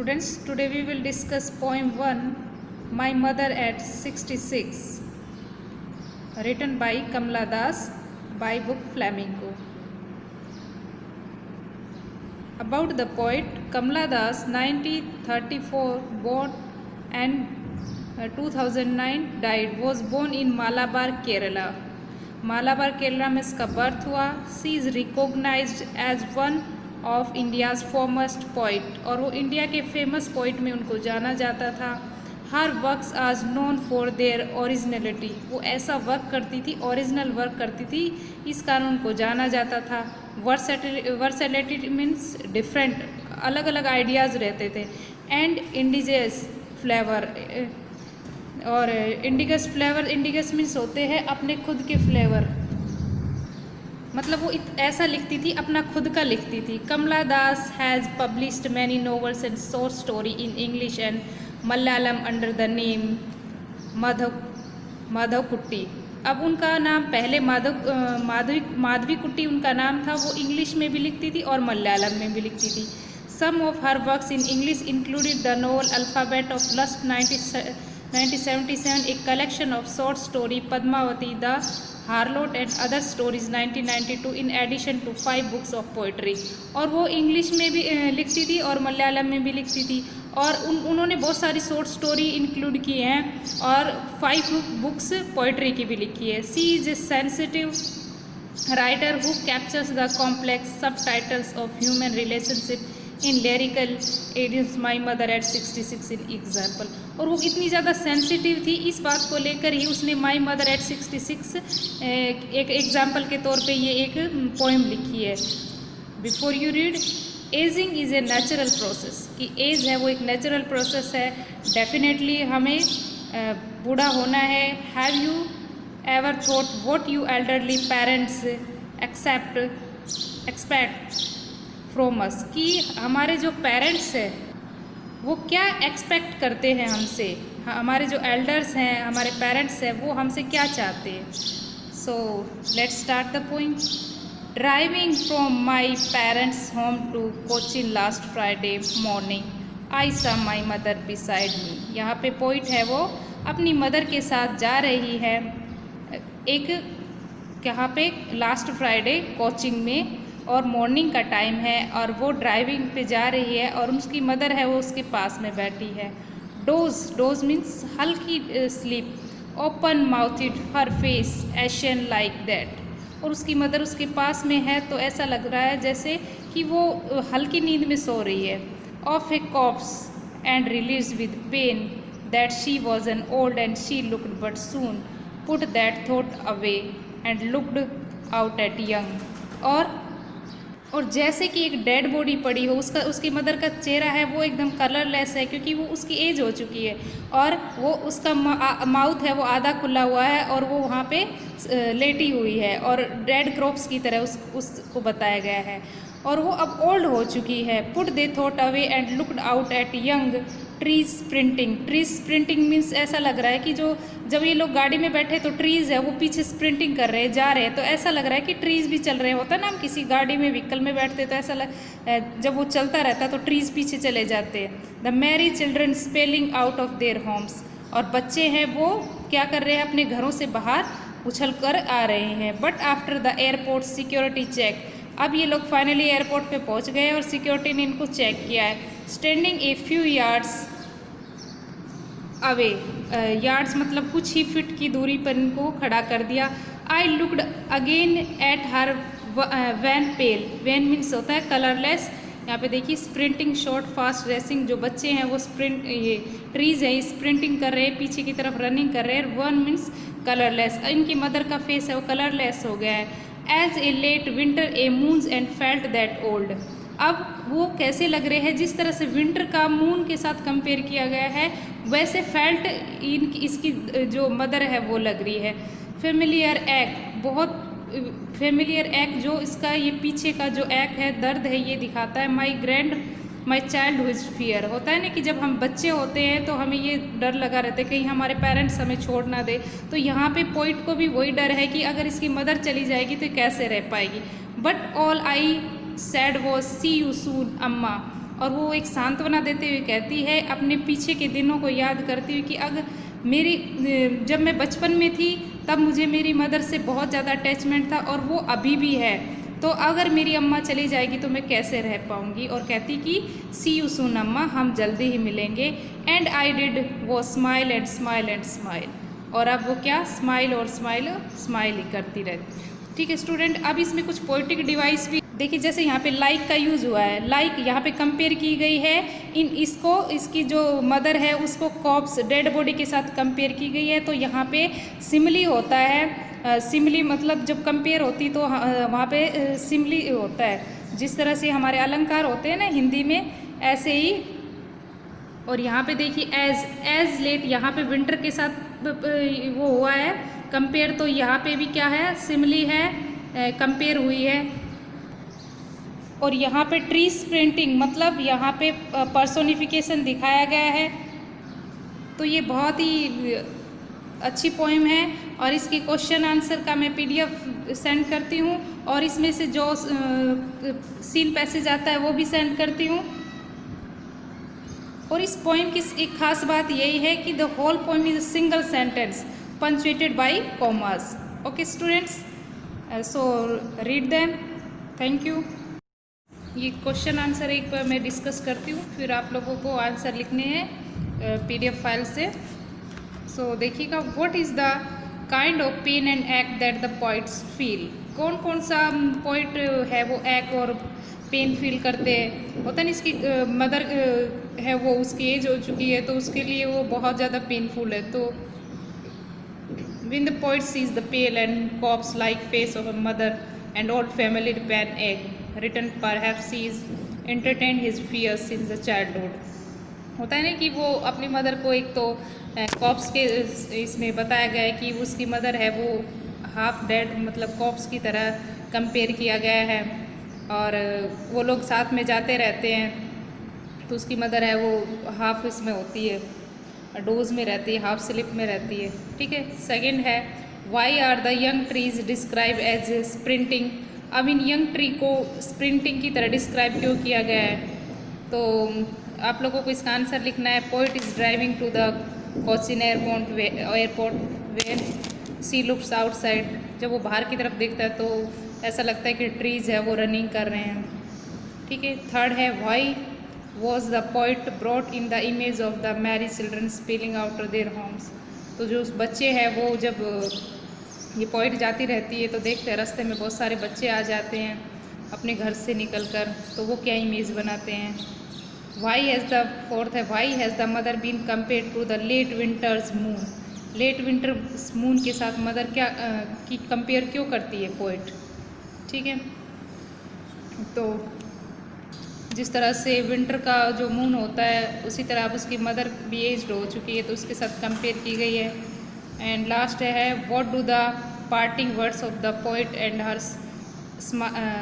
students, today we will discuss poem 1, My Mother at 66, written by Kamala Das by book Flamingo. About the poet, Kamala Das, 1934 born and 2009 died, was born in Malabar, Kerala. Malabar, Kerala में इसका birth हुआ. She is recognized as one of India's foremost poet, और वो India के famous poet में उनको जाना जाता था. हर वर्क्स आज नोन फॉर देयर ओरिजिनलिटी, वो ऐसा वर्क करती थी, ओरिजिनल वर्क करती थी, इस कारण उनको जाना जाता था. वर्सैलिटी मीन्स डिफरेंट, अलग अलग आइडियाज़ रहते थे. एंड इंडिजियस फ्लेवर, और इंडिगस फ्लेवर, इंडिगस मीन्स होते हैं अपने खुद के फ्लेवर, मतलब वो ऐसा लिखती थी, अपना खुद का लिखती थी. Kamala Das has published many novels and short story in English and Malayalam under the name Madhavikutty. अब उनका नाम पहले माधवीकुट्टी उनका नाम था. वो इंग्लिश में भी लिखती थी और मलयालम में भी लिखती थी. Some of her works in English included the novel alphabet of lust 1977, a collection of short story Padmavati, The Harlot and Other Stories 1992, in addition to 5 books of poetry. और वो इंग्लिश में भी लिखती थी और मलयालम में भी लिखती थी, और उन्होंने बहुत सारी शॉर्ट स्टोरी इंक्लूड की हैं और 5 बुक्स पोइट्री की भी लिखी है. She is a sensitive writer who captures the complex subtleties of human relationship in lyrical idioms. My mother at 66 in example. और वो इतनी ज़्यादा सेंसिटिव थी, इस बात को लेकर ही उसने माई मदर एट 66 एक एग्जाम्पल के तौर पे ये एक पोएम लिखी है. Before you read, ageing is a natural process, कि एज है वो एक नेचुरल प्रोसेस है. डेफिनेटली हमें बूढ़ा होना है. Have you ever thought what you elderly parents expect from us, कि हमारे जो पेरेंट्स हैं वो क्या एक्सपेक्ट करते हैं हमसे, हमारे जो एल्डर्स हैं, हमारे पेरेंट्स हैं, वो हमसे क्या चाहते हैं. So let's start the poem. Driving from my parents' home to Cochin last Friday morning, I saw my mother beside me. यहाँ पे पोइट है वो अपनी मदर के साथ जा रही है एक, यहाँ पे लास्ट फ्राइडे कोचिंग में, और मॉर्निंग का टाइम है और वो ड्राइविंग पे जा रही है और उसकी मदर है वो उसके पास में बैठी है. डोज मीन्स हल्की sleep. Open mouthed her face ashen like that, और उसकी मदर उसके पास में है तो ऐसा लग रहा है जैसे कि वो हल्की नींद में सो रही है. Of a corpse and realised with pain that she was as old एंड she looked but soon put that thought away and looked out at young. और जैसे कि एक डेड बॉडी पड़ी हो, उसकी मदर का चेहरा है वो एकदम कलरलेस है, क्योंकि वो उसकी एज हो चुकी है, और वो उसका माउथ है वो आधा खुला हुआ है और वो वहाँ पे लेटी हुई है, और डेड क्रॉप्स की तरह उसको बताया गया है, और वो अब ओल्ड हो चुकी है. Put they thought away and looked out at young trees sprinting. Trees sprinting means ऐसा लग रहा है कि जब ये लोग गाड़ी में बैठे तो ट्रीज़ है वो पीछे स्प्रिंटिंग कर रहे हैं, जा रहे हैं, तो ऐसा लग रहा है कि ट्रीज़ भी चल रहे होता है ना. हम किसी गाड़ी में व्हीकल में बैठते तो ऐसा जब वो चलता रहता है तो ट्रीज़ पीछे चले जाते हैं. The Mary children spelling out of their homes, और बच्चे हैं वो क्या कर रहे हैं, अपने घरों से बाहर उछल कर आ रहे हैं. But after the airport security check, अब ये लोग फाइनली एयरपोर्ट पे पहुंच गए और सिक्योरिटी ने इनको चेक किया है. Standing a few yards away, yards मतलब कुछ ही फीट की दूरी पर इनको खड़ा कर दिया. I looked again at her wan pale. Wan means होता है कलरलेस. यहाँ पे देखिए स्प्रिंटिंग शॉर्ट फास्ट रेसिंग, जो बच्चे हैं वो ये ट्रीज़ है स्प्रिंटिंग कर रहे हैं, पीछे की तरफ रनिंग कर रहे हैं. वन मीन्स कलरलेस, इनकी मदर का फेस है वो कलरलेस हो गया है. As a late winter a moon's and felt that old. अब वो कैसे लग रहे हैं, जिस तरह से विंटर का मून के साथ कंपेयर किया गया है वैसे फेल्ट इसकी जो मदर है वो लग रही है. फेमिलियर एक्ट, बहुत फेमिलियर एक्ट, जो इसका ये पीछे का जो एक्ट है, दर्द है, ये दिखाता है. माई चाइल्ड हुज फियर, होता है ना कि जब हम बच्चे होते हैं तो हमें ये डर लगा रहता है कहीं हमारे पेरेंट्स हमें छोड़ ना दे, तो यहाँ पे पोइट को भी वही डर है कि अगर इसकी मदर चली जाएगी तो कैसे रह पाएगी. But all I said was see you soon अम्मा, और वो एक सांत्वना देते हुए कहती है, अपने पीछे के दिनों को याद करती हुई कि अगर जब मैं बचपन में थी तब मुझे मेरी मदर से बहुत ज़्यादा अटैचमेंट था और वो अभी भी है, तो अगर मेरी अम्मा चली जाएगी तो मैं कैसे रह पाऊँगी। और कहती कि सी यू सून अम्मा, हम जल्दी ही मिलेंगे। एंड आई डिड, वो smile and smile and smile, और अब वो क्या स्माइल और स्माइल स्माइल ही करती रहती। ठीक है स्टूडेंट, अब इसमें कुछ पोएटिक डिवाइस भी देखिए, जैसे यहाँ पे लाइक का यूज़ हुआ है। लाइक यहाँ पे कंपेयर की गई है इसकी जो मदर है उसको कॉप्स डेड बॉडी के साथ कंपेयर की गई है। तो यहाँ पे सिमिली होता है, सिमिली मतलब जब कंपेयर होती तो वहाँ पे सिमिली होता है। जिस तरह से हमारे अलंकार होते हैं ना हिंदी में, ऐसे ही। और यहाँ पे देखिए एज लेट, यहाँ पे विंटर के साथ वो हुआ है कंपेयर, तो यहाँ पे भी क्या है सिमिली है, कंपेयर हुई है। और यहाँ पे ट्री स्प्रिंटिंग मतलब यहाँ पे पर्सोनिफिकेशन दिखाया गया है। तो ये बहुत ही अच्छी पोएम है और इसकी क्वेश्चन आंसर का मैं PDF सेंड करती हूँ और इसमें से जो सीन पैसेज आता है वो भी सेंड करती हूँ। और इस पोएम की एक खास बात यही है कि the whole poem is a single sentence punctuated by commas. Okay students, so read them. Thank you. ये क्वेश्चन आंसर एक बार मैं डिस्कस करती हूँ, फिर आप लोगों को आंसर लिखने हैं PDF फाइल से। सो देखिएगा, what is the kind of pain and एक्ट दैट द पोइट्स फील। कौन कौन सा पोइट है वो एक्ट और पेन फील करते हैं। होता नहीं, इसकी मदर है वो, उसकी एज हो चुकी है तो उसके लिए वो बहुत ज़्यादा पेनफुल है। तो when the poet sees the pale and corpse-like face of a mother and old family pan egg, written perhaps he is entertained his fears since the childhood। होता है ना कि वो अपनी मदर को एक तो कॉप्स के इसमें बताया गया है कि उसकी मदर है वो हाफ डेड मतलब कॉप्स की तरह कंपेयर किया गया है, और वो लोग साथ में जाते रहते हैं। तो उसकी मदर है वो हाफ इसमें होती है, डोज में रहती है, हाफ स्लिप में रहती है। ठीक है। सेकंड है, why are the young trees describe as sprinting. अब इन यंग ट्री को स्प्रिंटिंग की तरह डिस्क्राइब क्यों किया गया है, तो आप लोगों को इसका आंसर लिखना है। Poet is driving to the Cochin airport when she looks outside. जब वो बाहर की तरफ देखता है तो ऐसा लगता है कि ट्रीज़ है वो रनिंग कर रहे हैं। ठीक है। थर्ड है, why was the poet brought in the image of the Mary children spelling out their homes. तो जो बच्चे हैं वो जब ये पोइट जाती रहती है तो देखते हैं रास्ते में बहुत सारे बच्चे आ जाते हैं अपने घर से निकल कर, तो वो क्या इमेज बनाते हैं। वाई हैज़ द फोर्थ है, why has the mother been compare to the late winter's moon. Late winter moon के साथ मदर क्या की कंपेयर क्यों करती है पोइट। ठीक है। तो जिस तरह से विंटर का जो मून होता है उसी तरह अब उसकी मदर भी एज्ड हो चुकी है तो उसके साथ कंपेयर की गई है। एंड लास्ट है, what do the parting words of the poet and her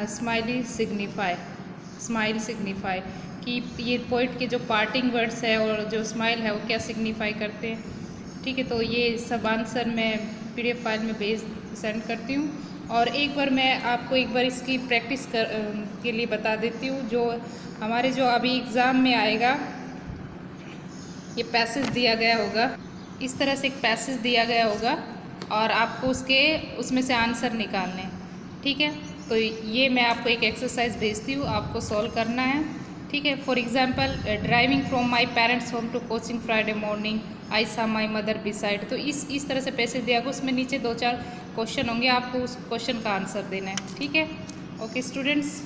smile signify. Smile signify कि ये पोइट के जो पार्टिंग वर्ड्स है और जो स्माइल है वो क्या सिग्निफाई करते हैं। ठीक है। तो ये सब आंसर मैं PDF फाइल में सेंड करती हूँ। और एक बार मैं आपको एक बार इसकी प्रैक्टिस के लिए बता देती हूँ। जो हमारे जो अभी एग्ज़ाम में आएगा, ये पैसेज दिया गया होगा, इस तरह से एक पैसेज दिया गया होगा और आपको उसमें से आंसर निकालने। ठीक है। तो ये मैं आपको एक एक्सरसाइज भेजती हूँ, आपको सॉल्व करना है। ठीक है। For example, driving from my parents' home to Cochin Friday morning I saw my mother beside. तो इस तरह से पैसेज दिया होगा, उसमें नीचे 2-4 क्वेश्चन होंगे, आपको उस क्वेश्चन का आंसर देना है। ठीक है। Okay students.